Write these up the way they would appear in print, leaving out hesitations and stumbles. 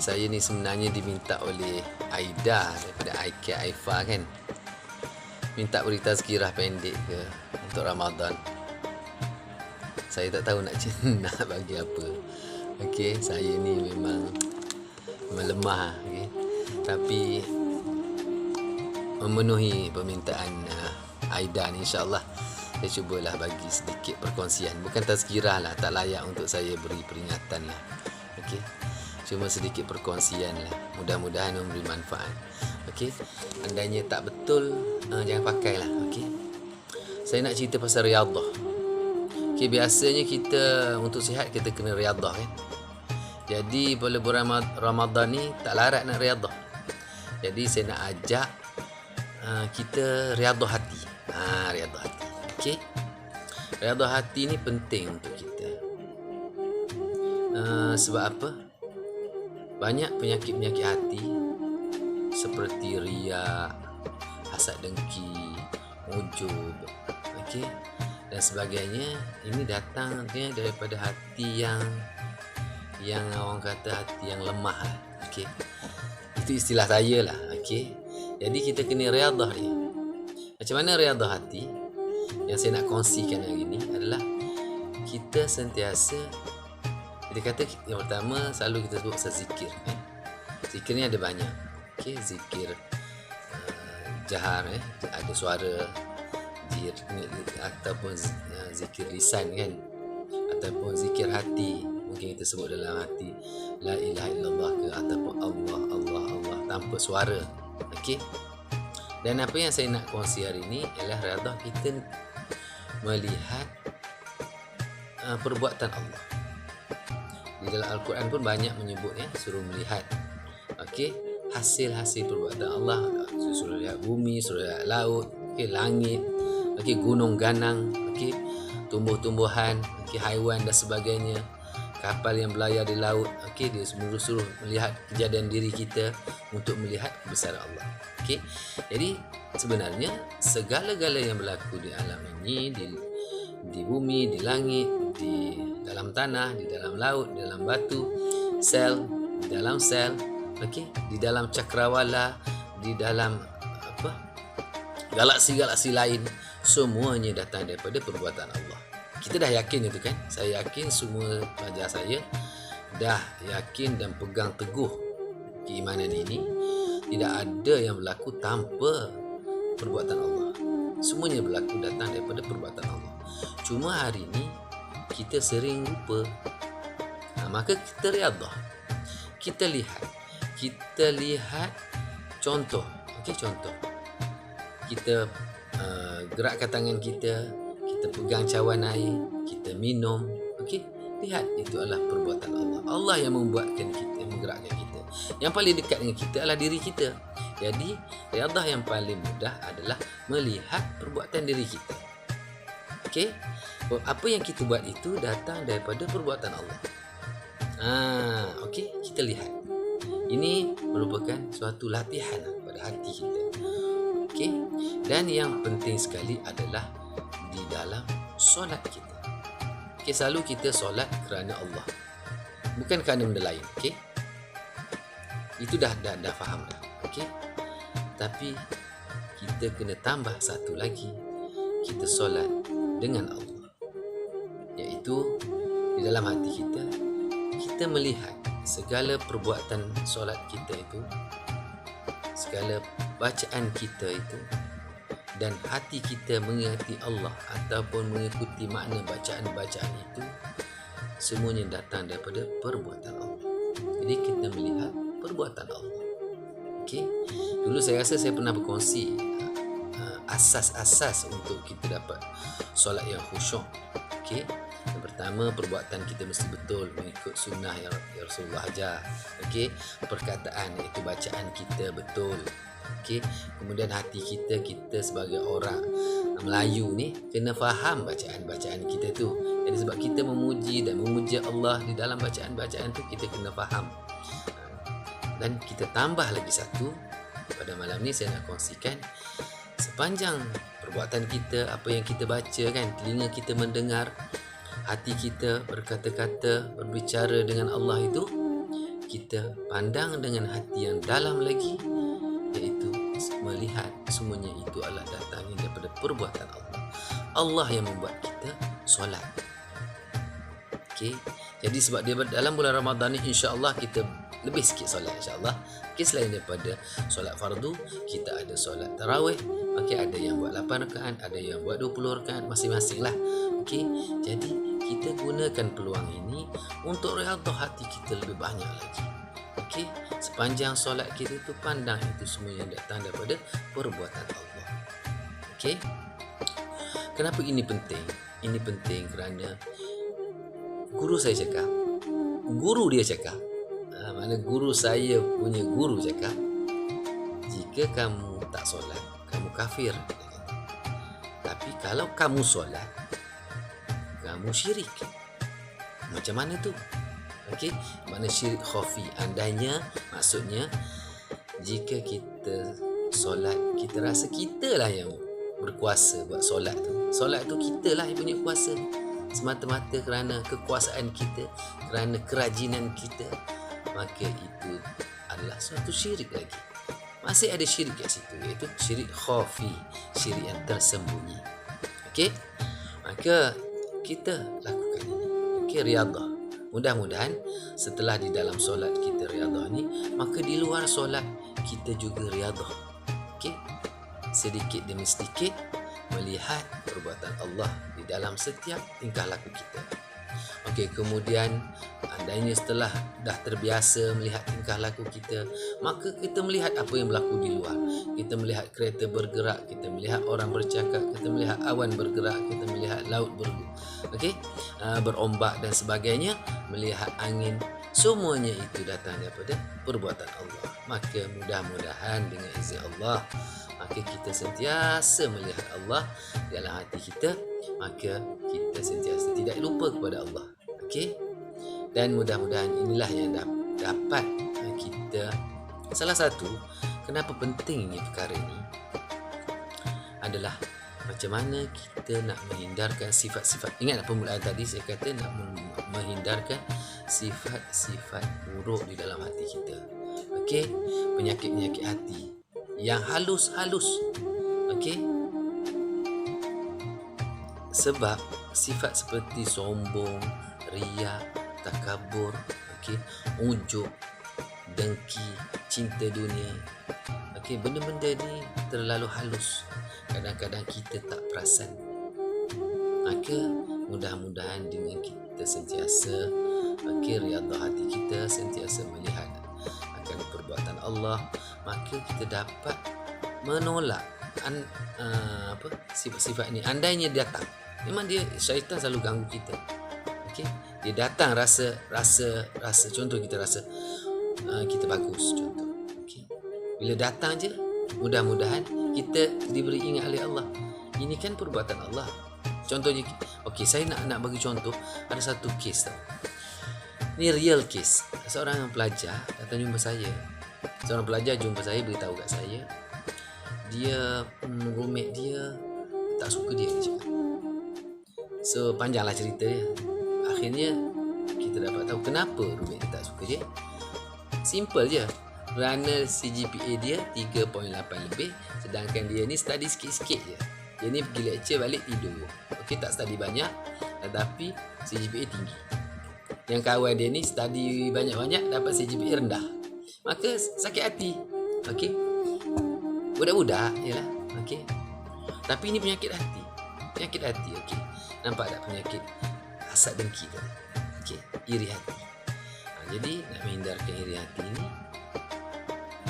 saya ni sebenarnya diminta oleh Aida daripada IK Aifa kan. Minta beri tazkirah pendek ke untuk Ramadan. Saya tak tahu nak nak bagi apa. Okey, saya ni memang lemah, okey. Tapi memenuhi permintaan Aida ni, insya-Allah saya cubalah bagi sedikit perkongsian. Bukan tazkirah lah, tak layak untuk saya beri peringatan lah. Okey, cuma sedikit perkongsian lah. Mudah-mudahan memberi manfaat. Okey, andainya tak betul, jangan pakai lah. Okey, saya nak cerita pasal riadah. Okey, biasanya kita untuk sihat kita kena riadah kan. Jadi pada bulan Ramadan ni tak larat nak riadah. Jadi saya nak ajak kita riadah hati. Riadah hati. Okey, riadah hati ni penting untuk kita. Sebab apa? Banyak penyakit-penyakit hati seperti riak, hasad dengki, ujub, okey, dan sebagainya. Ini datangnya daripada hati yang orang kata hati yang lemah lah. Okey, itu istilah saya lah. Okey, jadi kita kena riadah ni. Macam mana riadah hati? Yang saya nak kongsikan hari ni adalah kita sentiasa, kita kata yang pertama selalu kita sebut pasal zikir kan? Zikir ni ada banyak. Okey, zikir jahar ada suara, ataupun zikir lisan kan, ataupun zikir hati, mungkin kita sebut dalam hati la ilaha illallah ke, ataupun Allah Allah Allah tanpa suara. Okey, dan apa yang saya nak kongsi hari ini ialah riadah kita melihat perbuatan Allah. Di dalam Al-Quran pun banyak menyebutnya, suruh melihat hasil-hasil perbuatan Allah. Suruh lihat bumi, suruh lihat laut, langit, gunung ganang, tumbuh-tumbuhan, haiwan dan sebagainya, kapal yang berlayar di laut. Dia suruh melihat kejadian diri kita untuk melihat kebesaran Allah. Jadi sebenarnya segala-gala yang berlaku di alam ini, di bumi, di langit, di dalam tanah, di dalam laut, di dalam batu, sel, di dalam sel, di dalam cakrawala, di dalam galaksi-galaksi lain, semuanya datang daripada perbuatan Allah. Kita dah yakin itu kan? Saya yakin semua pelajar saya dah yakin dan pegang teguh keimanan ini. Tidak ada yang berlaku tanpa perbuatan Allah. Semuanya berlaku datang daripada perbuatan Allah. Cuma hari ini kita sering lupa. Maka kita riadah. Kita lihat contoh. Contoh. Kita gerakkan tangan kita, kita pegang cawan air, kita minum. Lihat, itu adalah perbuatan Allah. Allah yang membuatkan kita, menggerakkan kita. Yang paling dekat dengan kita adalah diri kita. Jadi riadah yang paling mudah adalah melihat perbuatan diri kita. Apa yang kita buat itu datang daripada perbuatan Allah. Kita lihat. Ini merupakan suatu latihan pada hati kita. Dan yang penting sekali adalah di dalam solat kita. Selalu kita solat kerana Allah, bukan kerana benda lain. Itu dah faham dah. Tapi kita kena tambah satu lagi. Kita solat dengan Allah, iaitu di dalam hati kita, kita melihat segala perbuatan solat kita itu, segala bacaan kita itu, dan hati kita mengingati Allah ataupun mengikuti makna bacaan-bacaan itu, semuanya datang daripada perbuatan Allah. Jadi kita melihat perbuatan Allah. Dulu saya rasa saya pernah berkongsi asas-asas untuk kita dapat solat yang khusyuk. Yang pertama, perbuatan kita mesti betul mengikut sunnah yang Rasulullah ajar. Perkataan iaitu bacaan kita betul. Kemudian hati kita sebagai orang Melayu ni kena faham bacaan-bacaan kita tu. Jadi sebab kita memuji dan memuja Allah di dalam bacaan-bacaan tu, kita kena faham. Dan kita tambah lagi satu, pada malam ni saya nak kongsikan, sepanjang perbuatan kita, apa yang kita baca kan, telinga kita mendengar, hati kita berkata-kata, berbicara dengan Allah itu, kita pandang dengan hati yang dalam lagi, iaitu melihat semuanya itu adalah datangnya daripada perbuatan Allah. Allah yang membuat kita solat. Okey. Jadi sebab dia dalam bulan Ramadan ni, insya-Allah kita lebih sikit solat, insya-Allah. Okey, selain daripada solat fardu, kita ada solat tarawih. Okey, ada yang buat 8 rakaat, ada yang buat 20 rakaat, masing-masing lah. Okey. Jadi kita gunakan peluang ini untuk redha hati kita lebih banyak lagi. Okey, sepanjang solat kita tu pandang itu semua yang datang daripada perbuatan Allah. Okey. Kenapa ini penting? Ini penting kerana guru saya cakap, guru dia cakap, mana guru saya punya guru cakap, jika kamu tak solat, kamu kafir. Tapi kalau kamu solat, kamu syirik. Macam mana tu? Okey, mana syirik khafi? Andainya, maksudnya, jika kita solat, kita rasa kita lah yang berkuasa buat solat tu. Solat tu kita lah yang punya kuasa. Semata-mata kerana kekuasaan kita, kerana kerajinan kita, maka itu adalah suatu syirik lagi. Masih ada syirik kat situ, iaitu syirik khafi, syirik yang tersembunyi. Okey, maka kita lakukan ini. Okey, riadah. Mudah-mudahan setelah di dalam solat kita riadah ni, maka di luar solat kita juga riadah. Okey, sedikit demi sedikit melihat perbuatan Allah di dalam setiap tingkah laku kita. Okey, kemudian andainya setelah dah terbiasa melihat tingkah laku kita, maka kita melihat apa yang berlaku di luar. Kita melihat kereta bergerak, kita melihat orang bercakap, kita melihat awan bergerak, kita melihat laut berombak dan sebagainya, melihat angin. Semuanya itu datang daripada perbuatan Allah. Maka mudah-mudahan dengan izin Allah, maka kita sentiasa melihat Allah dalam hati kita, maka kita sentiasa tidak lupa kepada Allah. Okey? Dan mudah-mudahan inilah yang dapat kita, salah satu kenapa pentingnya perkara ini adalah macam mana kita nak menghindarkan sifat-sifat. Ingat permulaan tadi saya kata nak menghindarkan sifat-sifat buruk di dalam hati kita. Okey? Penyakit-penyakit hati yang halus-halus. Okey? Sebab sifat seperti sombong, riak, takabur, okey, ujub, dengki, cinta dunia. Okey, benda-benda ni terlalu halus. Kadang-kadang kita tak perasan. Maka mudah-mudahan dengan kita sentiasa riadah hati kita, sentiasa melihat akan perbuatan Allah, maka kita dapat menolak sifat-sifat ni. Andainya datang, memang syaitan selalu ganggu kita. Okey, dia datang rasa contoh kita rasa kita bagus, contoh. Okey, bila datang je, mudah-mudahan kita diberi ingat oleh Allah. Ini kan perbuatan Allah. Contohnya, okey, saya nak bagi contoh. Ada satu kes tau. Ni real case. Seorang pelajar datang jumpa saya. Seorang pelajar jumpa saya, beritahu kat saya, dia roommate dia tak suka dia cakap. So panjanglah cerita dia. Akhirnya kita dapat tahu kenapa roommate dia tak suka dia. Simple je. Kerana CGPA dia 3.8 lebih, sedangkan dia ni study sikit-sikit je. Dia ni pergi lecture balik tidur. Okey, tak study banyak, tetapi CGPA tinggi. Yang kawan dia ni study banyak-banyak, dapat CGPA rendah. Maka sakit hati. Okey, budak-budak jelah. Okey, tapi ini penyakit hati. Penyakit hati. Okey, nampak tak penyakit hasad dengki tu? Okey, iri hati. Jadi nak menghindarkan iri hati ni,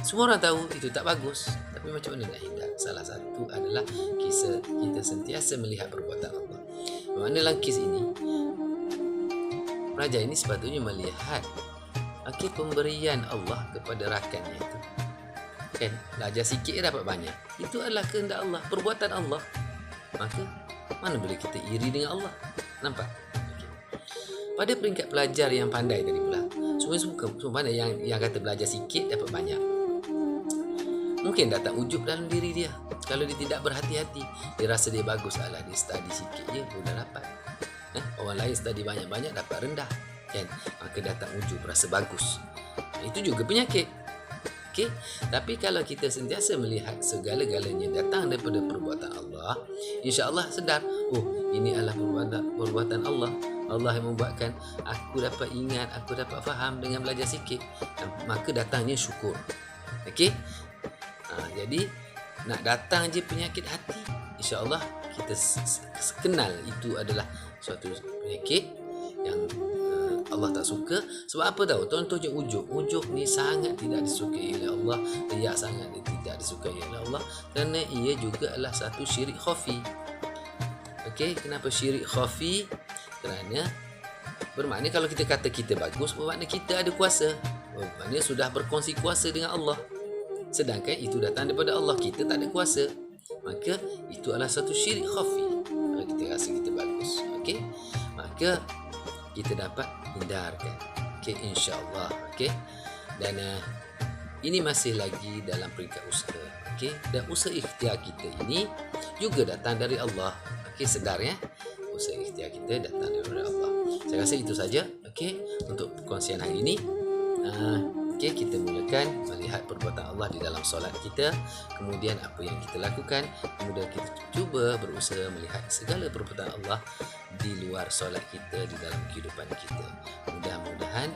semua orang tahu itu tak bagus, tapi macam mana nak hindar? Salah satu adalah kisah kita sentiasa melihat perbuatan Allah. Mana dalam kes ini, pelajar ini sepatutnya melihat pemberian Allah kepada rakannya itu. Kan, belajar sikit dapat banyak. Itu adalah kehendak Allah, perbuatan Allah. Maka mana boleh kita iri dengan Allah? Nampak? Okay. Pada peringkat pelajar yang pandai tadi pula, semua pandai, yang kata belajar sikit dapat banyak. Mungkin datang ujub dalam diri dia. Kalau dia tidak berhati-hati, dia rasa dia bagus, alah dia study sikit je dah dapat. Orang lain study banyak-banyak dapat rendah, kan? Maka datang ujub, rasa bagus. Itu juga penyakit. Okey, tapi kalau kita sentiasa melihat segala-galanya datang daripada perbuatan Allah, insya-Allah sedar, oh, ini adalah perbuatan Allah. Allah yang membuatkan aku dapat ingat, aku dapat faham dengan belajar sikit. Maka datangnya syukur. Okey? Jadi nak datang je penyakit hati, insya-Allah kita kenal itu adalah suatu penyakit yang Allah tak suka. Sebab apa tahu? Contohnya ujub. Ujub ni sangat tidak disukai oleh Allah. Riak sangat tidak disukai oleh Allah kerana ia juga adalah satu syirik khafi. Okey, kenapa syirik khafi? Kerana bermakna kalau kita kata kita bagus, bermakna kita ada kuasa. Bermakna sudah berkongsi kuasa dengan Allah. Sedangkan itu datang daripada Allah, kita tak ada kuasa. Maka itu adalah satu syirik khafi. Kalau kita rasa kita bagus, okey, maka kita dapat hindarkan. Okey, insya-Allah. Okey. Dan ini masih lagi dalam peringkat usaha. Okey, dan usaha ikhtiar kita ini juga datang dari Allah. Okey, sedar ya. Usaha ikhtiar kita datang daripada Allah. Saya rasa itu saja, okey, untuk perkongsian hari ini. Okey, kita mulakan melihat perbuatan Allah di dalam solat kita, kemudian apa yang kita lakukan, kemudian kita cuba berusaha melihat segala perbuatan Allah di luar solat kita, di dalam kehidupan kita. Mudah-mudahan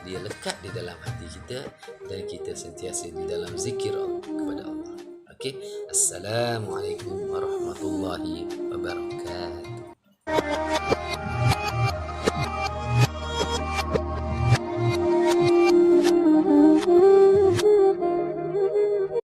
dia lekat di dalam hati kita dan kita sentiasa di dalam zikir kepada Allah. Okey, Assalamualaikum warahmatullahi wabarakatuh.